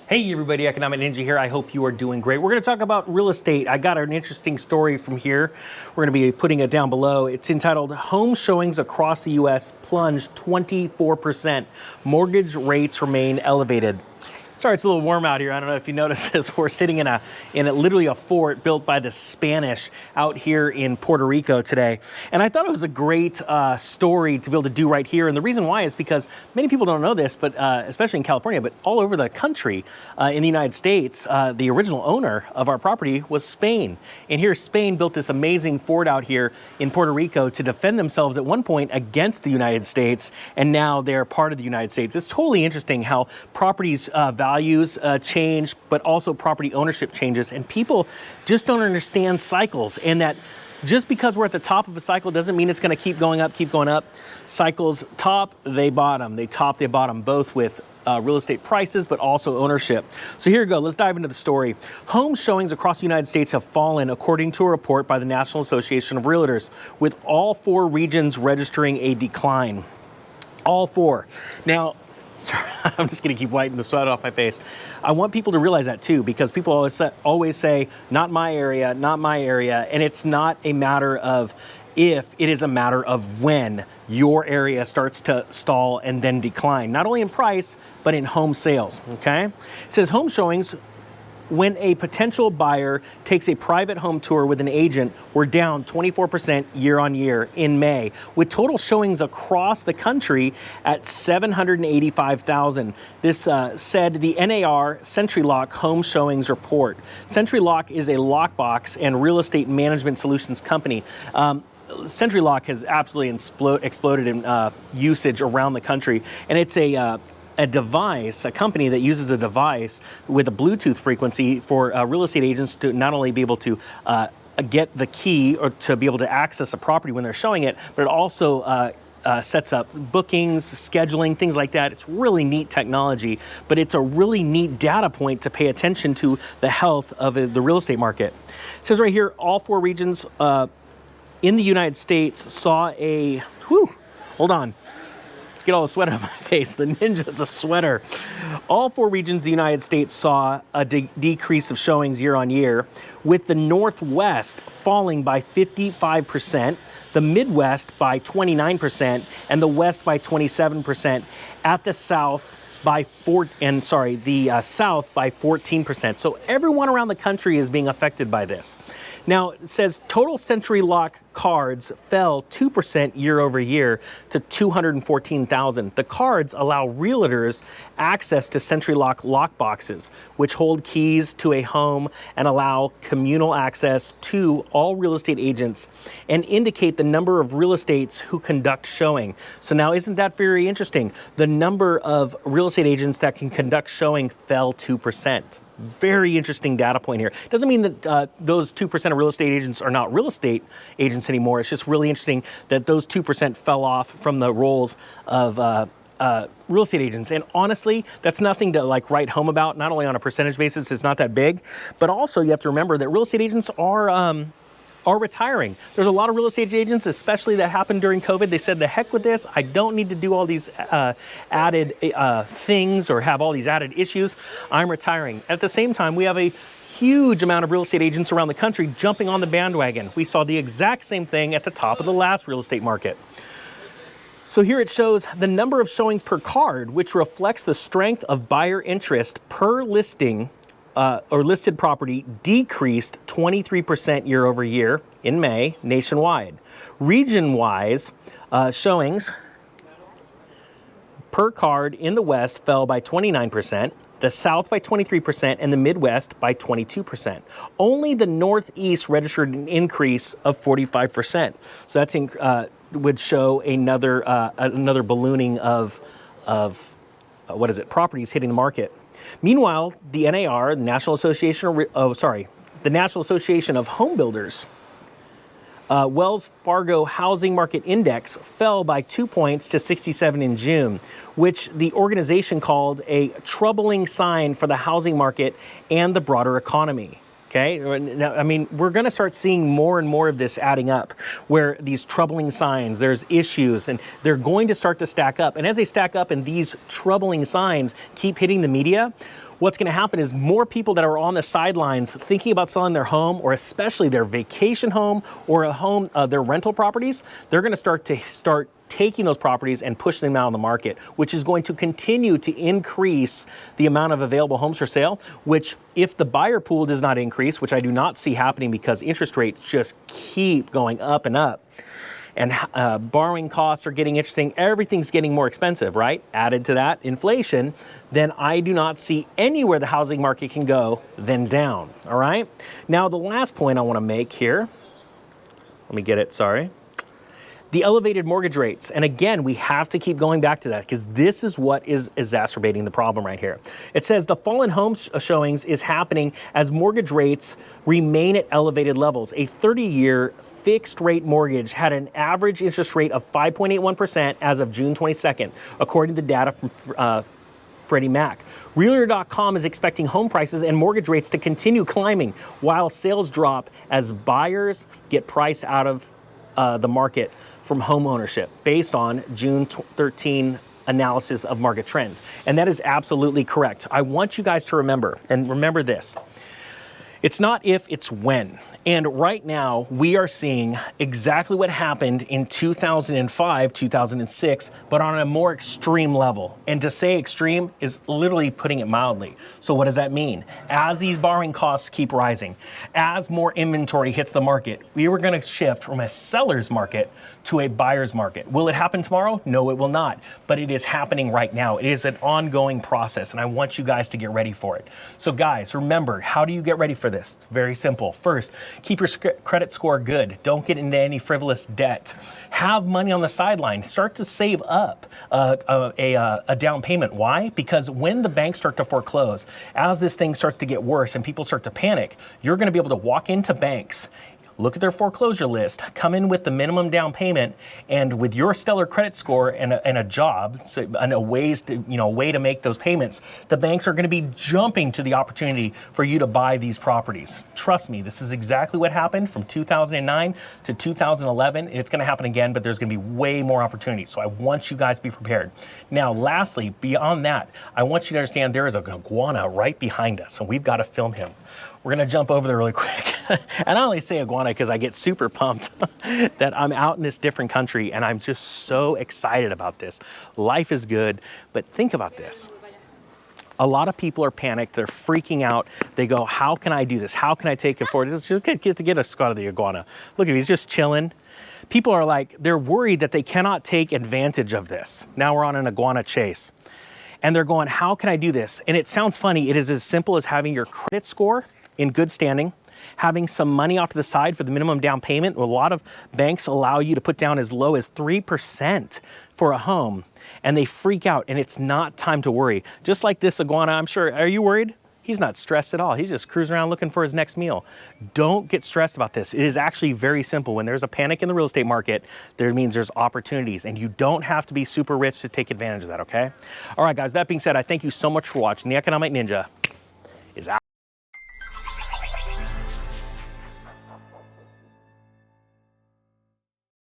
Hey everybody, Economic Ninja here. I hope you are doing great. We're going to talk about real estate. I got an interesting story from here. We're going to be putting it down below. It's entitled Home Showings Across the U.S. Plunge 24%. Mortgage Rates Remain Elevated. Sorry, it's a little warm out here. I don't know if you noticed this. We're sitting in literally a fort built by the Spanish out here in Puerto Rico today. And I thought it was a great story to be able to do right here. And the reason why is because many people don't know this, but especially in California, but all over the country in the United States, the original owner of our property was Spain. And here Spain built this amazing fort out here in Puerto Rico to defend themselves at one point against the United States. And now they're part of the United States. It's totally interesting how properties values change, but also property ownership changes, and people just don't understand cycles, and that just because we're at the top of a cycle doesn't mean it's going to keep going up. Cycles top, they bottom, they top, they bottom, both with real estate prices, but also ownership. So here we go. Let's dive into the story. Home showings across the United States have fallen, according to a report by the National Association of Realtors, with all 4 regions registering a decline. All 4. Now, sorry, I'm just going to keep wiping the sweat off my face. I want people to realize that too, because people always say, not my area, not my area. And it's not a matter of if, it is a matter of when your area starts to stall and then decline, not only in price, but in home sales, okay? It says home showings, when a potential buyer takes a private home tour with an agent, we're down 24% year on year in May, with total showings across the country at 785,000. This said the NAR SentriLock Home Showings Report. SentriLock is a lockbox and real estate management solutions company. SentriLock has absolutely exploded in usage around the country, and it's a device, a company that uses a device with a Bluetooth frequency for real estate agents to not only be able to get the key or to be able to access a property when they're showing it, but it also sets up bookings, scheduling, things like that. It's really neat technology, but it's a really neat data point to pay attention to the health of the real estate market. It says right here, all 4 regions in the United States saw a, hold on. Let's get all the sweat out of my face. The ninja's a sweater. All 4 regions of the United States saw a decrease of showings year on year, with the Northwest falling by 55%, the Midwest by 29%, and the West by 27%. At the South by the South by 14%. So everyone around the country is being affected by this. Now, it says total SentriLock cards fell 2% year over year to 214,000. The cards allow realtors access to SentriLock lockboxes, which hold keys to a home and allow communal access to all real estate agents and indicate the number of real estates who conduct showing. So now, isn't that very interesting? The number of real estate agents that can conduct showing fell 2%. Very interesting data point here. Doesn't mean that those 2% of real estate agents are not real estate agents anymore. It's just really interesting that those 2% fell off from the roles of real estate agents. And honestly, that's nothing to write home about. Not only on a percentage basis, it's not that big, but also you have to remember that real estate agents are retiring. There's a lot of real estate agents, especially that happened during COVID. They said, the heck with this. I don't need to do all these added things or have all these added issues. I'm retiring. At the same time, we have a huge amount of real estate agents around the country jumping on the bandwagon. We saw the exact same thing at the top of the last real estate market. So here it shows the number of showings per card, which reflects the strength of buyer interest per listing or listed property, decreased 23% year over year in May nationwide. Region-wise, showings per card in the West fell by 29%, the South by 23%, and the Midwest by 22%. Only the Northeast registered an increase of 45%. So that's would show another ballooning of properties hitting the market. Meanwhile, the NAR, the National Association of Home Builders, Wells Fargo Housing Market Index fell by 2 points to 67 in June, which the organization called a troubling sign for the housing market and the broader economy. Okay, now, I mean, we're going to start seeing more and more of this adding up, where these troubling signs, there's issues, and they're going to start to stack up. And as they stack up and these troubling signs keep hitting the media, what's going to happen is more people that are on the sidelines thinking about selling their home, or especially their vacation home or a home, their rental properties, they're going to start taking those properties and pushing them out on the market, which is going to continue to increase the amount of available homes for sale, which if the buyer pool does not increase, which I do not see happening because interest rates just keep going up and up, and borrowing costs are getting interesting, everything's getting more expensive, right? Added to that, inflation, then I do not see anywhere the housing market can go than down, all right? Now, the last point I wanna make here, let me get it, sorry. The elevated mortgage rates. And again, we have to keep going back to that because this is what is exacerbating the problem right here. It says the fall in home showings is happening as mortgage rates remain at elevated levels. A 30-year fixed rate mortgage had an average interest rate of 5.81% as of June 22nd, according to data from Freddie Mac. Realtor.com is expecting home prices and mortgage rates to continue climbing while sales drop as buyers get priced out of the market from home ownership based on June 13 analysis of market trends. And that is absolutely correct. I want you guys to remember, and remember this, it's not if, it's when. And right now, we are seeing exactly what happened in 2005, 2006, but on a more extreme level. And to say extreme is literally putting it mildly. So what does that mean? As these borrowing costs keep rising, as more inventory hits the market, we were gonna shift from a seller's market to a buyer's market. Will it happen tomorrow? No, it will not. But it is happening right now. It is an ongoing process, and I want you guys to get ready for it. So guys, remember, how do you get ready for this? It's very simple. First, keep your credit score good. Don't get into any frivolous debt. Have money on the sideline. Start to save up a down payment. Why? Because when the banks start to foreclose, as this thing starts to get worse and people start to panic, you're going to be able to walk into banks, look at their foreclosure list, come in with the minimum down payment, and with your stellar credit score and a job, and a way to make those payments, the banks are going to be jumping to the opportunity for you to buy these properties. Trust me, this is exactly what happened from 2009 to 2011. It's going to happen again, but there's going to be way more opportunities. So I want you guys to be prepared. Now, lastly, beyond that, I want you to understand there is an iguana right behind us, and we've got to film him. We're gonna jump over there really quick. And I only say iguana because I get super pumped that I'm out in this different country and I'm just so excited about this. Life is good, but think about this. A lot of people are panicked, they're freaking out. They go, how can I do this? How can I take it forward? Just get a shot of the iguana. Look at him, he's just chilling. People are like, they're worried that they cannot take advantage of this. Now we're on an iguana chase. And they're going, how can I do this? And it sounds funny, it is as simple as having your credit score in good standing, having some money off to the side for the minimum down payment. A lot of banks allow you to put down as low as 3% for a home, and they freak out, and it's not time to worry. Just like this iguana, I'm sure, are you worried? He's not stressed at all. He's just cruising around looking for his next meal. Don't get stressed about this. It is actually very simple. When there's a panic in the real estate market, there means there's opportunities, and you don't have to be super rich to take advantage of that, okay? All right, guys, that being said, I thank you so much for watching The Economic Ninja.